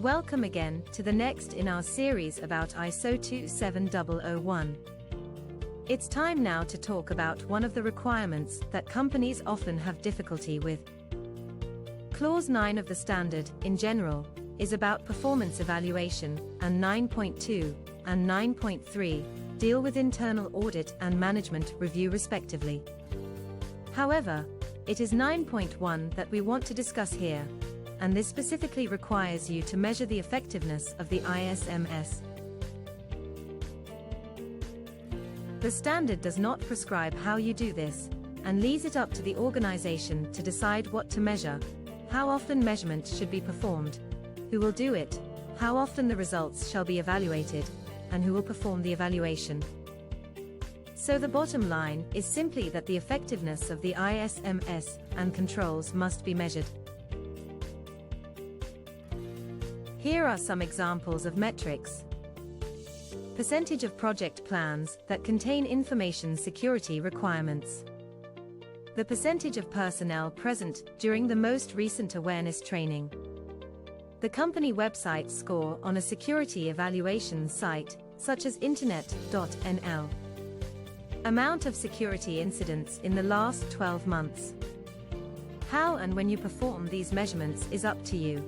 Welcome again to the next in our series about ISO 27001. It's time now to talk about one of the requirements that companies often have difficulty with. Clause 9 of the standard, in general, is about performance evaluation, and 9.2 and 9.3 deal with internal audit and management review respectively. However, it is 9.1 that we want to discuss here, and this specifically requires you to measure the effectiveness of the ISMS. The standard does not prescribe how you do this, and leaves it up to the organization to decide what to measure, how often measurement should be performed, who will do it, how often the results shall be evaluated, and who will perform the evaluation. So the bottom line is simply that the effectiveness of the ISMS and controls must be measured. Here are some examples of metrics. Percentage of project plans that contain information security requirements. The percentage of personnel present during the most recent awareness training. The company website score on a security evaluation site, such as internet.nl. Amount of security incidents in the last 12 months. How and when you perform these measurements is up to you.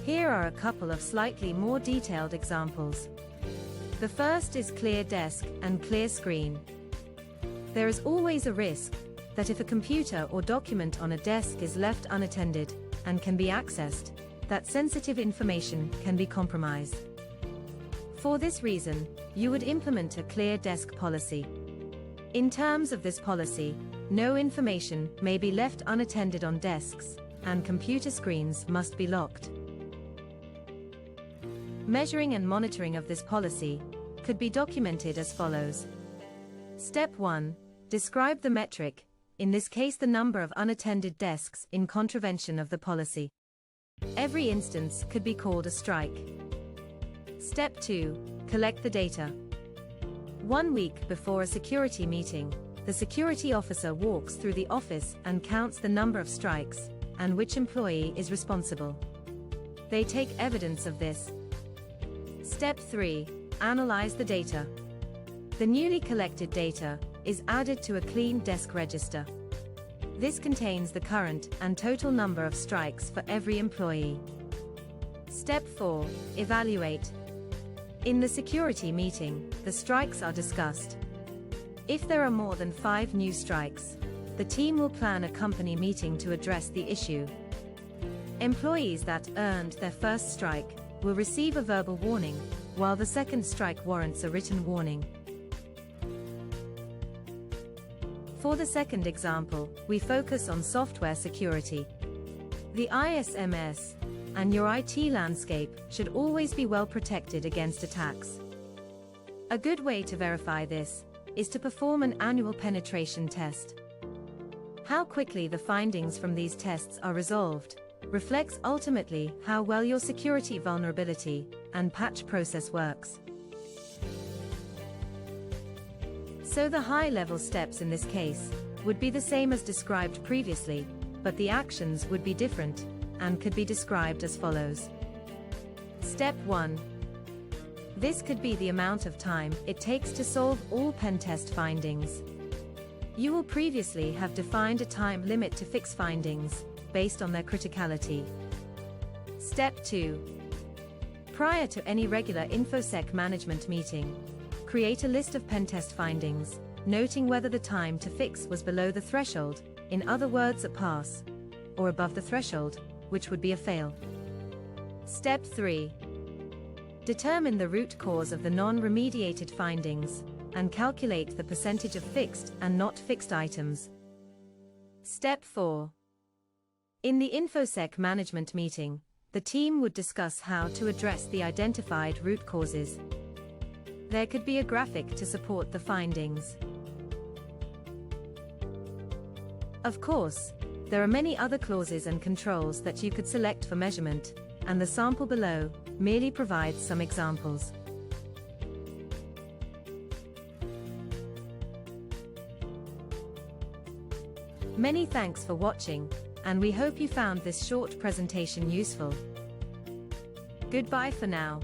Here are a couple of slightly more detailed examples. The first is clear desk and clear screen. There is always a risk that if a computer or document on a desk is left unattended and can be accessed, that sensitive information can be compromised. For this reason, you would implement a clear desk policy. In terms of this policy, no information may be left unattended on desks, and computer screens must be locked. Measuring and monitoring of this policy could be documented as follows. Step 1. Describe the metric, in this case the number of unattended desks in contravention of the policy. Every instance could be called a strike. Step 2. Collect the data. 1 week before a security meeting, the security officer walks through the office and counts the number of strikes, and which employee is responsible. They take evidence of this. Step 3. Analyze the data. The newly collected data is added to a clean desk register. This contains the current and total number of strikes for every employee. Step 4. Evaluate. In the security meeting, the strikes are discussed. If there are more than 5 new strikes, the team will plan a company meeting to address the issue. Employees that earned their first strike will receive a verbal warning, while the second strike warrants a written warning. For the second example, we focus on software security. The ISMS and your IT landscape should always be well protected against attacks. A good way to verify this is to perform an annual penetration test. How quickly the findings from these tests are resolved reflects ultimately how well your security vulnerability and patch process works. So the high-level steps in this case would be the same as described previously, but the actions would be different and could be described as follows. Step 1. This could be the amount of time it takes to solve all pen test findings. You will previously have defined a time limit to fix findings based on their criticality. Step 2. Prior to any regular InfoSec management meeting, create a list of pen test findings, noting whether the time to fix was below the threshold, in other words a pass, or above the threshold, which would be a fail. Step 3. Determine the root cause of the non-remediated findings, and calculate the percentage of fixed and not fixed items. Step 4. In the InfoSec management meeting, the team would discuss how to address the identified root causes. There could be a graphic to support the findings. Of course, there are many other clauses and controls that you could select for measurement, and the sample below merely provides some examples. Many thanks for watching. and we hope you found this short presentation useful. Goodbye for now.